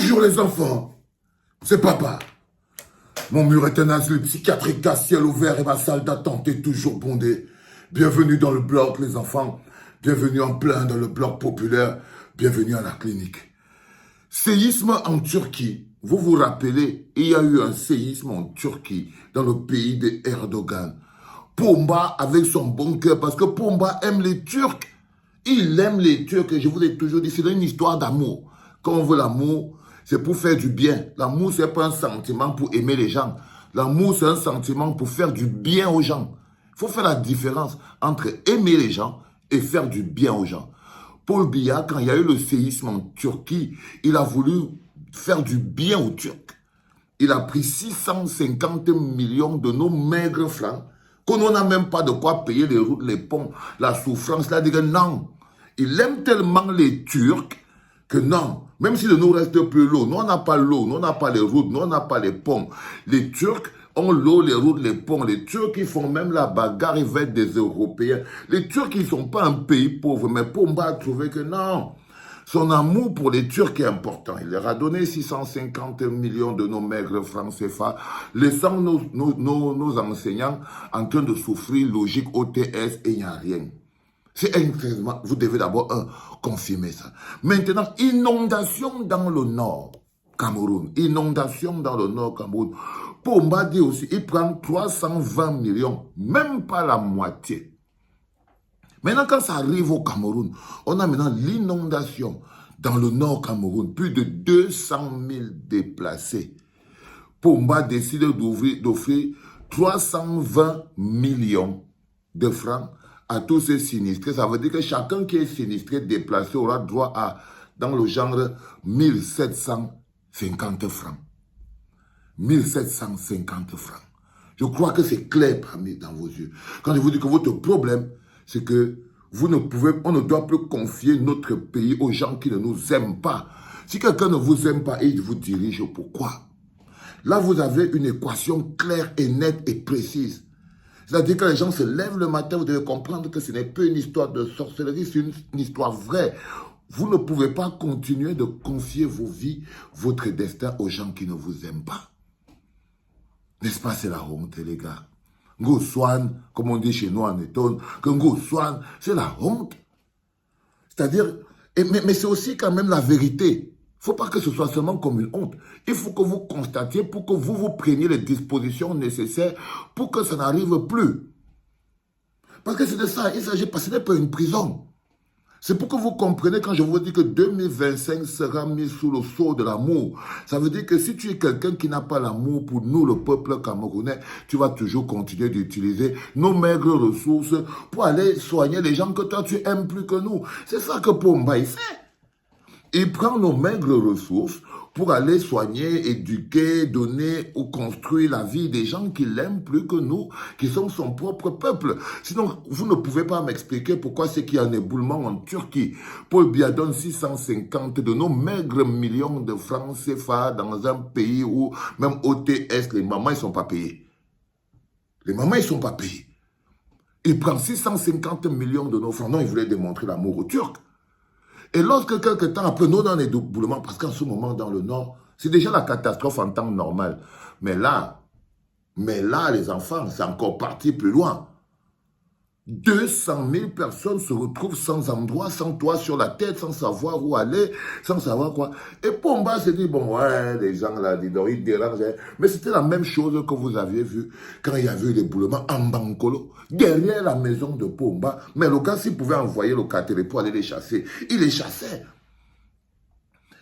Bonjour les enfants, c'est papa. Mon mur est un asile psychiatrique à ciel ouvert et ma salle d'attente est toujours bondée. Bienvenue dans le bloc les enfants, bienvenue en plein dans le bloc populaire, bienvenue à la clinique. Séisme en Turquie. Vous vous rappelez, il y a eu un séisme en Turquie, dans le pays d'Erdogan. Pomba avec son bon cœur, parce que Pomba aime les Turcs. Il aime les Turcs et je vous ai toujours dit, c'est une histoire d'amour. Quand on veut l'amour, c'est pour faire du bien. L'amour, ce n'est pas un sentiment pour aimer les gens. L'amour, c'est un sentiment pour faire du bien aux gens. Il faut faire la différence entre aimer les gens et faire du bien aux gens. Paul Biya, quand il y a eu le séisme en Turquie, il a voulu faire du bien aux Turcs. Il a pris 650 millions de nos maigres francs, qu'on n'a même pas de quoi payer les routes, les ponts, la souffrance. Là, il dit que non. Il aime tellement les Turcs que non, même s'il ne nous reste plus l'eau, nous on n'a pas l'eau, nous on n'a pas les routes, nous on n'a pas les ponts. Les Turcs ont l'eau, les routes, les ponts. Les Turcs, ils font même la bagarre, ils veulent des Européens. Les Turcs, ils ne sont pas un pays pauvre, mais Pomba a trouvé que non. Son amour pour les Turcs est important. Il leur a donné 650 millions de nos maigres francs CFA, laissant nos enseignants en train de souffrir, logique OTS, et il n'y a rien. C'est extrêmement... Vous devez d'abord confirmer ça. Maintenant, inondation dans le nord Cameroun. Inondation dans le nord Cameroun. Pomba dit aussi, il prend 320 millions, même pas la moitié. Maintenant, quand ça arrive au Cameroun, on a maintenant l'inondation dans le nord Cameroun. Plus de 200 000 déplacés. Pomba décide d'offrir 320 millions de francs à tous ces sinistrés. Ça veut dire que chacun qui est sinistré, déplacé, aura droit à, dans le genre, 1750 francs. 1750 francs. Je crois que c'est clair dans vos yeux. Quand je vous dis que votre problème, c'est que on ne doit plus confier notre pays aux gens qui ne nous aiment pas. Si quelqu'un ne vous aime pas et il vous dirige, pourquoi? Là, vous avez une équation claire et nette et précise. C'est-à-dire que les gens se lèvent le matin, vous devez comprendre que ce n'est pas une histoire de sorcellerie, c'est une histoire vraie. Vous ne pouvez pas continuer de confier vos vies, votre destin aux gens qui ne vous aiment pas. N'est-ce pas, c'est la honte, les gars. Ngo Swan, comme on dit chez nous en Eton, que Ngo Swan, c'est la honte. C'est-à-dire, mais c'est aussi quand même la vérité. Il ne faut pas que ce soit seulement comme une honte. Il faut que vous constatiez pour que vous preniez les dispositions nécessaires pour que ça n'arrive plus. Parce que c'est de ça, il s'agit pas, ce n'est pas une prison. C'est pour que vous compreniez quand je vous dis que 2025 sera mis sous le sceau de l'amour. Ça veut dire que si tu es quelqu'un qui n'a pas l'amour pour nous, le peuple camerounais, tu vas toujours continuer d'utiliser nos maigres ressources pour aller soigner les gens que toi tu aimes plus que nous. C'est ça que Pomba il fait. Il prend nos maigres ressources pour aller soigner, éduquer, donner ou construire la vie des gens qui l'aiment plus que nous, qui sont son propre peuple. Sinon, vous ne pouvez pas m'expliquer pourquoi c'est qu'il y a un éboulement en Turquie. Paul Biya donne 650 de nos maigres millions de francs CFA dans un pays où même OTS, les mamans, ils ne sont pas payés. Les mamans, ils ne sont pas payés. Il prend 650 millions de nos francs. Non, il voulait démontrer l'amour aux Turcs. Et lorsque quelques temps après, nous, on a un éboulement, parce qu'en ce moment, dans le Nord, c'est déjà la catastrophe en temps normal. Mais là, les enfants, c'est encore parti plus loin. 200 000 personnes se retrouvent sans endroit, sans toit sur la tête, sans savoir où aller, sans savoir quoi. Et Pomba s'est dit, bon, ouais, les gens là, ils dérangent. Mais c'était la même chose que vous aviez vu quand il y avait eu l'éboulement en Bankolo, derrière la maison de Pomba. Mais le gars, s'il pouvait envoyer le catéret pour aller les chasser, il les chassait.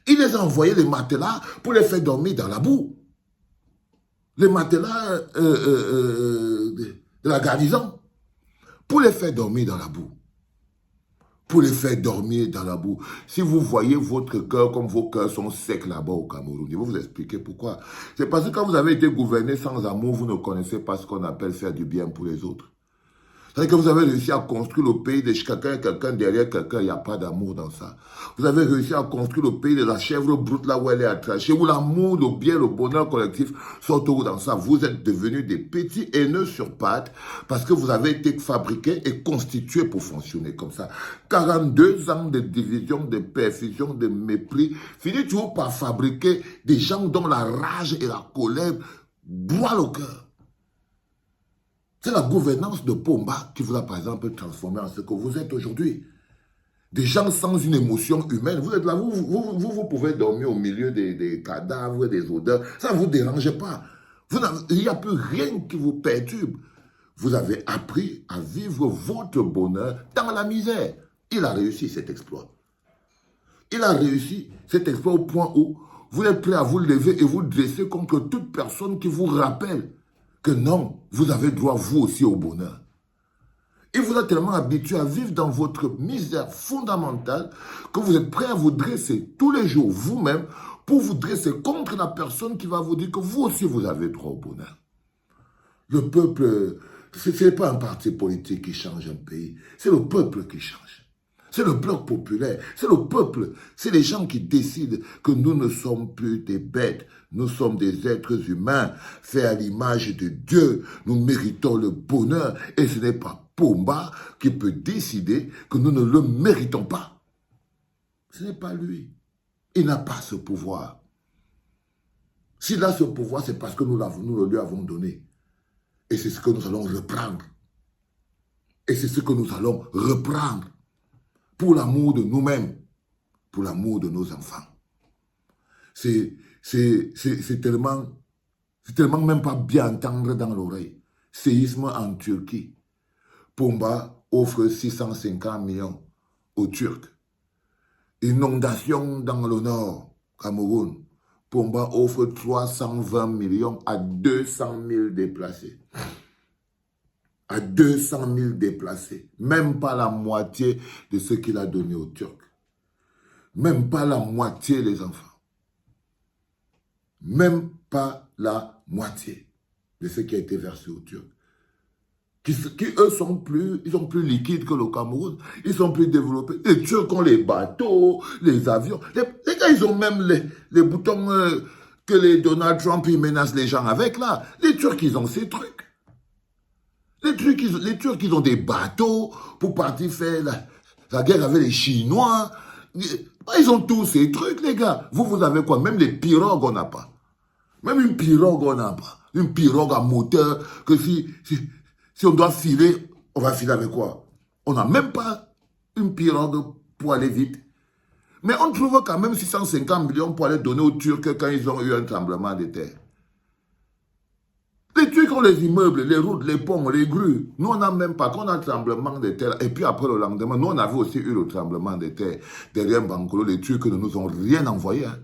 Il les envoyait les matelas pour les faire dormir dans la boue. Les matelas de la garnison. Pour les faire dormir dans la boue. Pour les faire dormir dans la boue. Si vous voyez votre cœur comme vos cœurs sont secs là-bas au Cameroun, je vais vous expliquer pourquoi. C'est parce que quand vous avez été gouverné sans amour, vous ne connaissez pas ce qu'on appelle faire du bien pour les autres. C'est-à-dire que vous avez réussi à construire le pays de quelqu'un derrière quelqu'un, il n'y a pas d'amour dans ça. Vous avez réussi à construire le pays de la chèvre brute là où elle est attachée, où l'amour, le bien, le bonheur collectif sont où dans ça. Vous êtes devenus des petits haineux sur pattes parce que vous avez été fabriqués et constitués pour fonctionner comme ça. 42 ans de division, de perfusion, de mépris, finissez toujours par fabriquer des gens dont la rage et la colère broient le cœur. C'est la gouvernance de Pomba qui vous a, par exemple, transformé en ce que vous êtes aujourd'hui. Des gens sans une émotion humaine. Vous êtes là, vous pouvez dormir au milieu des cadavres, des odeurs. Ça ne vous dérange pas. Il n'y a plus rien qui vous perturbe. Vous avez appris à vivre votre bonheur dans la misère. Il a réussi cet exploit. Il a réussi cet exploit au point où vous êtes prêt à vous lever et vous dresser contre toute personne qui vous rappelle que non, vous avez droit vous aussi au bonheur. Il vous a tellement habitué à vivre dans votre misère fondamentale que vous êtes prêt à vous dresser tous les jours vous-même pour vous dresser contre la personne qui va vous dire que vous aussi vous avez droit au bonheur. Le peuple, ce n'est pas un parti politique qui change un pays, c'est le peuple qui change. C'est le bloc populaire, c'est le peuple, c'est les gens qui décident que nous ne sommes plus des bêtes, nous sommes des êtres humains faits à l'image de Dieu, nous méritons le bonheur et ce n'est pas Pomba qui peut décider que nous ne le méritons pas. Ce n'est pas lui, il n'a pas ce pouvoir. S'il a ce pouvoir, c'est parce que nous le lui avons donné et c'est ce que nous allons reprendre. Et c'est ce que nous allons reprendre. Pour l'amour de nous-mêmes, pour l'amour de nos enfants. C'est tellement même pas bien entendre dans l'oreille. Séisme en Turquie. Pomba offre 650 millions aux Turcs. Inondation dans le nord, Cameroun. Pomba offre 320 millions à 200 000 déplacés. À 200 000 déplacés. Même pas la moitié de ce qu'il a donné aux Turcs. Même pas la moitié, les enfants. Même pas la moitié de ce qui a été versé aux Turcs. Qui eux, ils sont plus liquides que le Cameroun. Ils sont plus développés. Les Turcs ont les bateaux, les avions. Les gars, ils ont même les boutons que les Donald Trump, ils menacent les gens avec, là. Les Turcs, ils ont ces trucs. Les Turcs, ils ont des bateaux pour partir faire la guerre avec les Chinois. Ils ont tous ces trucs, les gars. Vous avez quoi? Même les pirogues, on n'a pas. Même une pirogue, on n'a pas. Une pirogue à moteur, que si on doit filer, on va filer avec quoi? On n'a même pas une pirogue pour aller vite. Mais on trouve quand même 650 millions pour aller donner aux Turcs quand ils ont eu un tremblement de terre. Les Turcs ont les immeubles, les routes, les ponts, les grues. Nous, on n'a même pas. Quand on a un tremblement de terre, et puis après le lendemain, nous, on avait aussi eu le tremblement de terre derrière Bankolo. Les Turcs ne nous ont rien envoyé. Hein.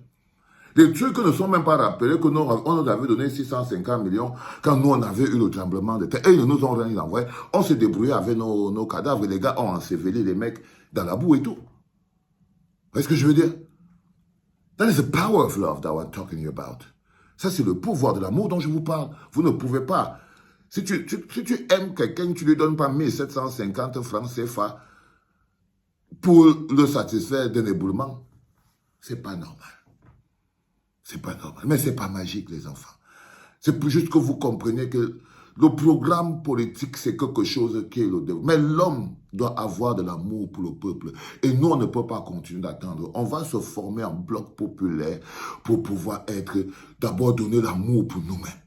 Les Turcs ne sont même pas rappelés que nous, on nous avait donné 650 millions quand nous, on avait eu le tremblement de terre. Et ils ne nous ont rien envoyé. On s'est débrouillé avec nos cadavres. Les gars ont enseveli les mecs dans la boue et tout. Vous voyez ce que je veux dire? That is the power of love that we're talking about. Ça, c'est le pouvoir de l'amour dont je vous parle. Vous ne pouvez pas. Si tu aimes quelqu'un, tu ne lui donnes pas 1750 francs CFA pour le satisfaire d'un éboulement. C'est pas normal. C'est pas normal. Mais c'est pas magique, les enfants. C'est juste que vous compreniez que le programme politique, c'est quelque chose qui est le développement. Mais l'homme doit avoir de l'amour pour le peuple. Et nous, on ne peut pas continuer d'attendre. On va se former en bloc populaire pour pouvoir d'abord donner l'amour pour nous-mêmes.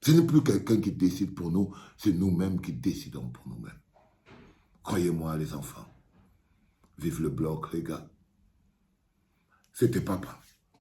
Ce n'est plus quelqu'un qui décide pour nous, c'est nous-mêmes qui décidons pour nous-mêmes. Croyez-moi, les enfants. Vive le bloc, les gars. C'était papa.